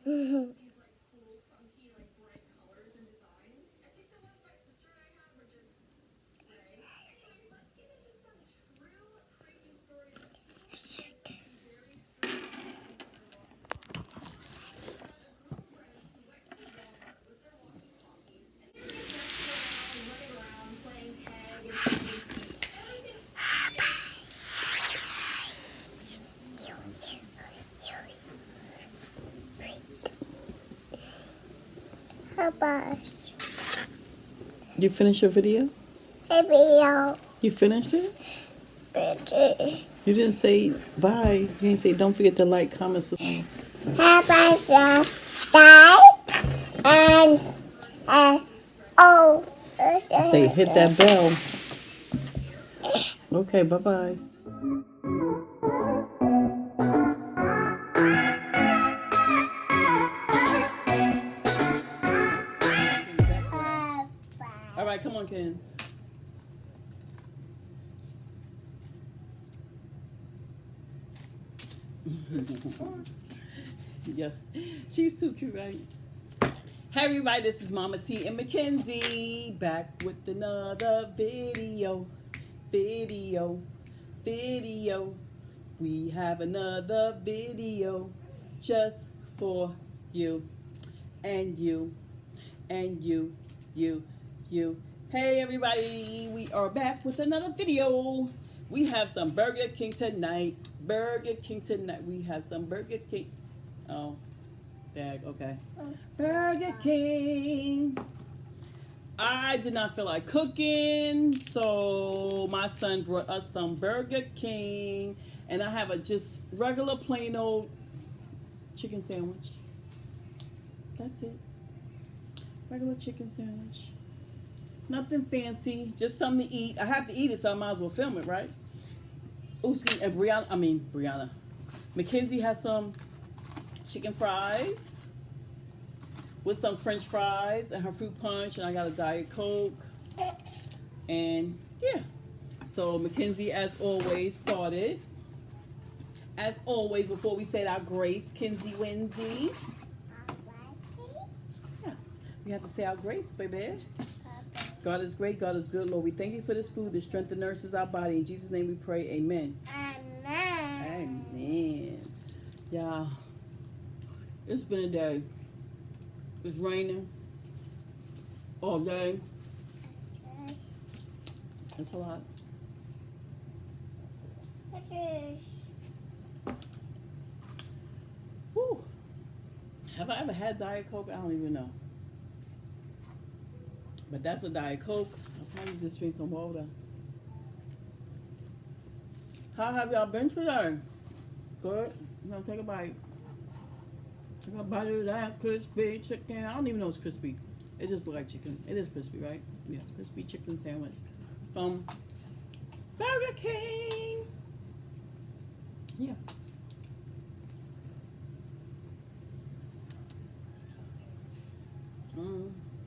You finished your video? Video. You finished it? Video. You didn't say bye. You didn't say don't forget to like, comment, subscribe. Have a die and oh. Say hit that bell. Okay, bye-bye. All right, come on, kids. Yeah, she's too cute, right? Hey everybody, this is Mama T and Mackenzie back with another video. We have another video just for you and you and you. Hey everybody, we are back with another video. We have some Burger King tonight. We have some Burger King. Oh, dag, okay. Burger King. I did not feel like cooking, so my son brought us some Burger King, and I have a just regular plain old chicken sandwich. That's it. Regular chicken sandwich. Nothing fancy, just something to eat. I have to eat it, so I might as well film it, right? Ooh, excuse me, and Brianna. Mackenzie has some chicken fries with some French fries and her fruit punch, and I got a Diet Coke. And yeah, so Mackenzie, as always, started. As always, before we said our grace, Kinsey Winsey. Yes, we have to say our grace, baby. God is great, God is good. Lord, we thank you for this food, the strength that nourishes our body. In Jesus' name we pray, amen. Amen. Yeah, it's been a day. It's raining all day. It's a lot. Whew. Have I ever had Diet Coke? I don't even know. But that's a Diet Coke. I'll probably just drink some water. How have y'all been today? Good? You gonna take a bite? Take a bite of that crispy chicken. I don't even know it's crispy. It just looks like chicken. It is crispy, right? Yeah, crispy chicken sandwich from Burger King. Yeah.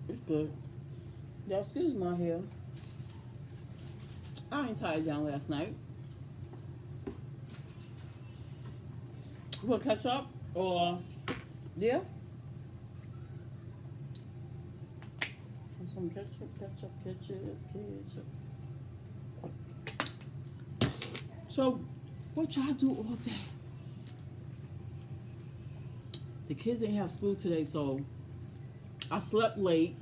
It's good. Yeah, excuse my hair. I ain't tied down last night. You want to catch up? Or, yeah? Some ketchup. So, what y'all do all day? The kids didn't have school today, so I slept late.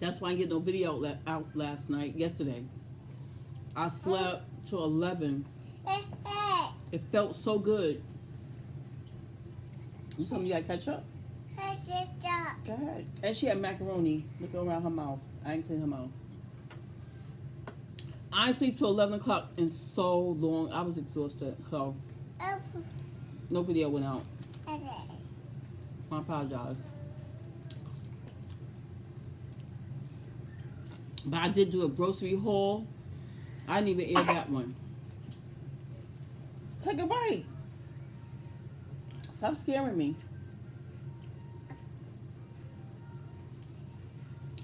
That's why I didn't get no video out yesterday. I slept till 11. It felt so good. You told me you got ketchup? Go ahead. And she had macaroni. Look around her mouth. I ain't clean her mouth. I didn't sleep till 11 o'clock in so long. I was exhausted. So, no video went out. I apologize. But I did do a grocery haul. I didn't even air that one. Take a bite. Stop scaring me.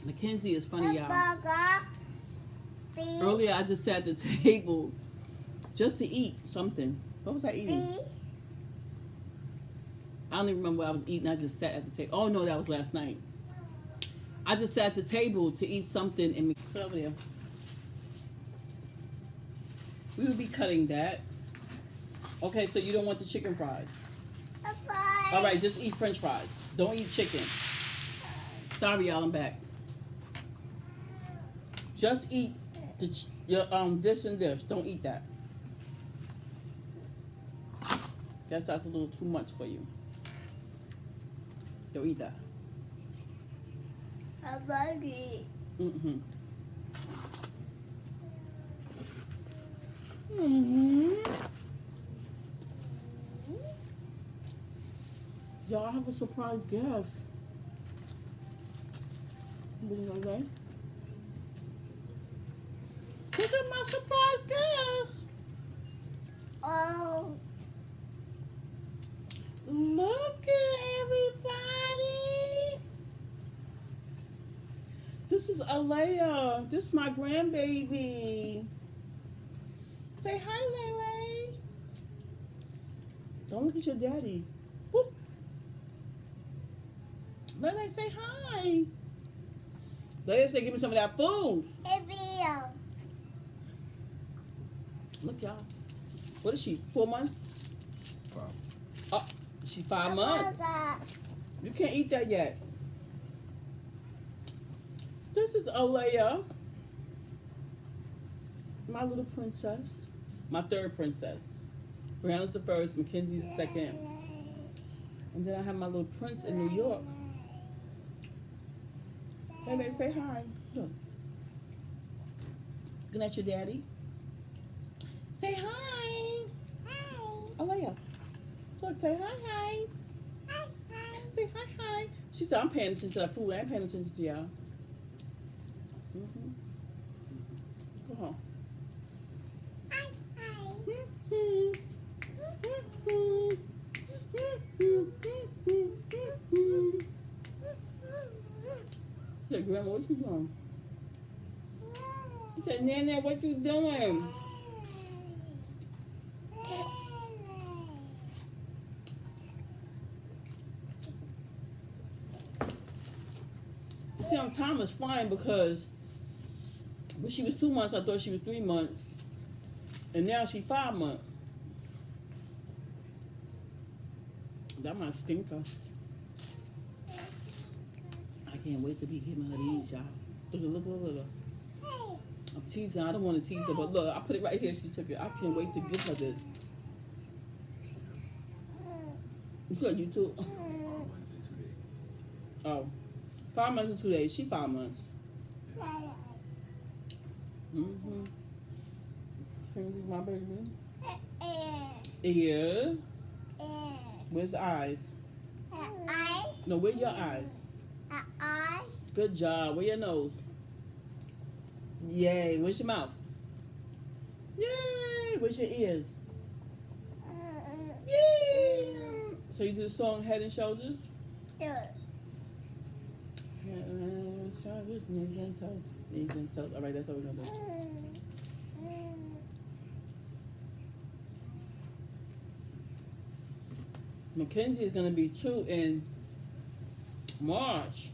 Mackenzie is funny, y'all. Earlier, I just sat at the table just to eat something. What was I eating? I don't even remember what I was eating. I just sat at the table. Oh no, that was last night. I just sat at the table to eat something and put it over there. We will be cutting that. Okay, so you don't want the chicken fries. All right, just eat French fries. Don't eat chicken. Sorry, y'all, I'm back. Just eat your this and this. Don't eat that. That's a little too much for you. Don't eat that. I love it. Mm-hmm. Mm-hmm. Y'all, I have a surprise guest. What is that? Look at my surprise guest. Oh. Look at everybody. This is Alea. This is my grandbaby. Say hi, Lele. Don't look at your daddy. Whoop. Lele, say hi. Lele, say, give me some of that food. Hey, Bill. Look, y'all. What is she? 4 months? 5. Oh, she's 5 months. You can't eat that yet. This is Alea. My little princess. My third princess. Brianna's the first, Mackenzie's the second. And then I have my little prince in New York. Hey, they say hi. Look. Looking at your daddy. Say hi. Hi. Alea. Look, say hi, hi. Hi, hi. Say hi, hi. She said, I'm paying attention to that food. I ain't paying attention to y'all. Mm-hmm. Go on. Hi, hi. She said, Grandma, what you doing? She said, Nana, what you doing? See, time is flying because when she was 2 months, I thought she was 3 months. And now she's 5 months. That might stink her. I can't wait to be giving her these, y'all. Look. I'm teasing her. I don't want to tease her, but look, I put it right here. She took it. I can't wait to give her this. You saw YouTube? 5 months and 2 days. Oh. 5 months and 2 days. She 5 months. Mm-hmm. Can you be my baby? Ears. Where's the eyes? Eyes. No, where your eyes? Eye. Good job. Where your nose? Yay. Where's your mouth? Yay. Where's your ears? Yay. So you do the song Head and Shoulders? Head and shoulders, knees and toes. Knees and toes. All right, that's how we're going to do. Mackenzie is going to be 2 in March.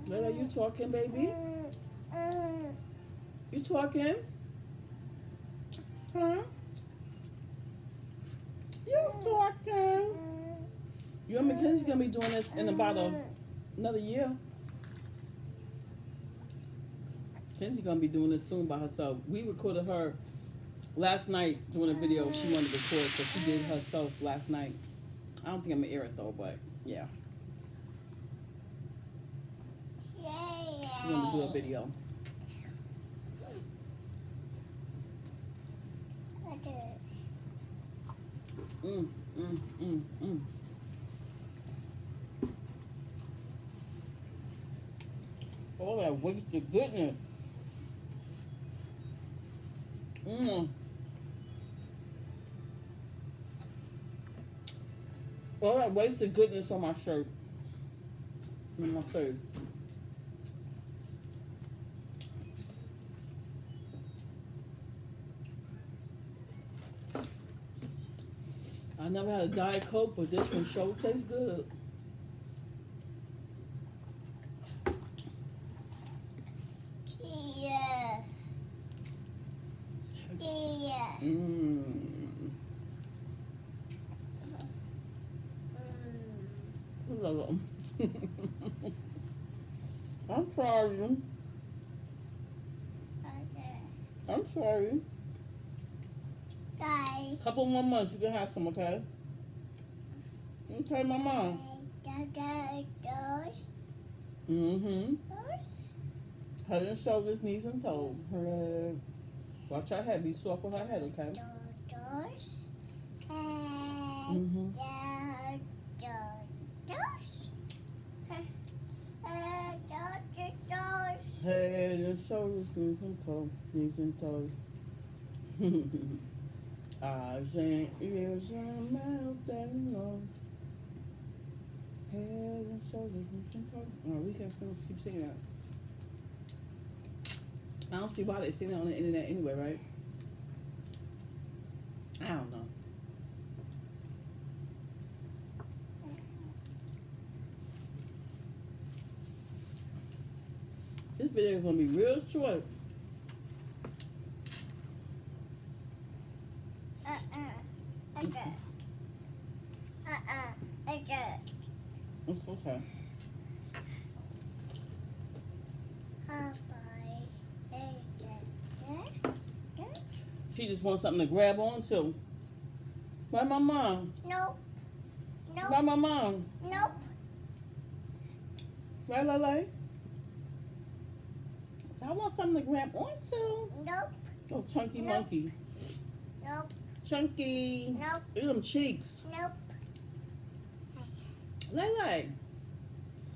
Layla, you talking, baby? You talking? Huh? You talking? You and Mackenzie's going to be doing this in about another year. Mackenzie's going to be doing this soon by herself. We recorded her last night doing a video she wanted to record, so she did herself last night. I don't think I'm going to air it though, but yeah. She wanted to do a video. Oh, that wasted goodness. All that wasted goodness on my shirt. On my face. never had a Diet Coke, but this one sure tastes good. Yeah. Yeah. Mmm. Love them. I'm sorry. Okay. I'm sorry. Guys. Couple more months, you can have some, okay? Okay, Mama. Mm-hmm. Head and shoulders, knees and toes. Her leg. Watch her head. Be soft with her head, okay? Mm-hmm. Head and shoulders, knees and toes. Knees and toes. Eyes and ears and mouth and nose. Head and shoulders, knees and toes. Oh, we can still keep singing that. I don't see why they sing that on the internet anyway, right? I don't know. This video is gonna be real short. Okay. It's okay. She just wants something to grab onto. Right, my mom? Nope. Right, Nope. my mom? Nope. Right, Lele? So I want something to grab onto. Nope. Oh, chunky No. monkey. Nope. Chunky. Nope. Look at them cheeks. Nope. Lele.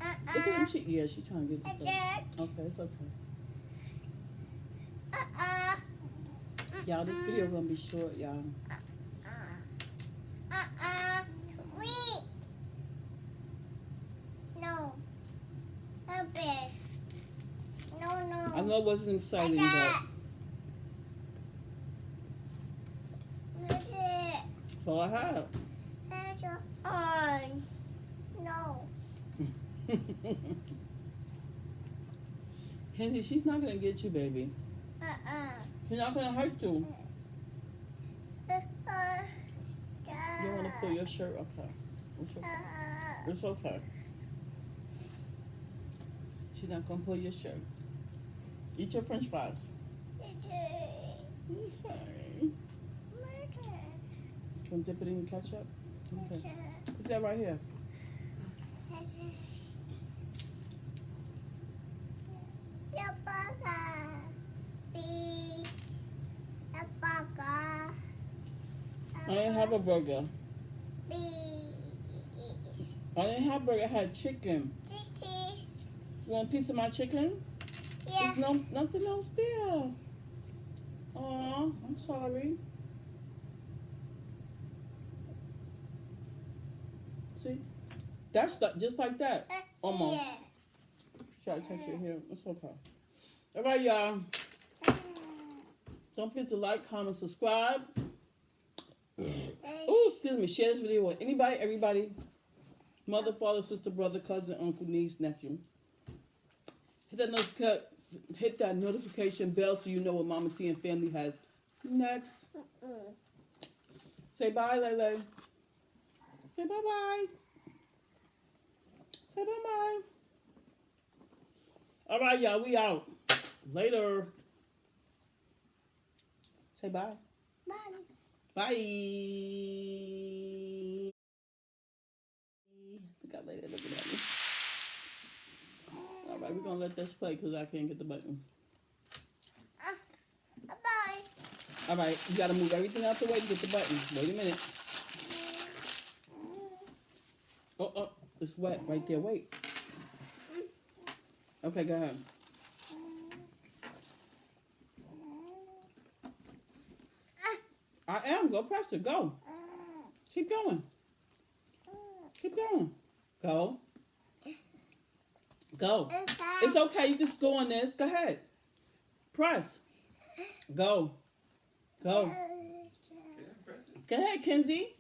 Look at them cheeks. Yeah, she's trying to get this stuff. Okay, it's okay. Y'all, this video gonna be short, y'all. Wait. No. Okay. No. I know it wasn't exciting, but that's all I have. No. Kenzie, she's not gonna get you, baby. She's not gonna hurt you. You wanna pull your shirt? Okay. It's okay. It's okay. She's not gonna pull your shirt. Eat your French fries. Okay. Gonna dip it in ketchup? Okay. Put that right here. I didn't have a burger. I didn't have a burger. I had chicken. You want a piece of my chicken? There's nothing else there. Aw, I'm sorry. See? That's just like that. Almost. Should I touch it here? It's okay. All right, y'all. Don't forget to like, comment, subscribe. Oh, excuse me. Share this video with anybody, everybody. Mother, father, sister, brother, cousin, uncle, niece, nephew. Hit that notification bell so you know what Mama T and family has next. Say bye, Lele. Say bye-bye. Say bye-bye. All right, y'all. We out. Later. Say bye. Bye. I think I later looking at me. All right, we're going to let this play because I can't get the button. Bye. All right, you got to move everything out the way to get the button. Wait a minute. Oh, it's wet right there. Wait. Okay, go ahead. I am. Go press it. Go. Keep going. Keep going. Go. Go. It's okay. You can score on this. Go ahead. Press. Go. Go. Yeah, press it. Go ahead, Kenzie.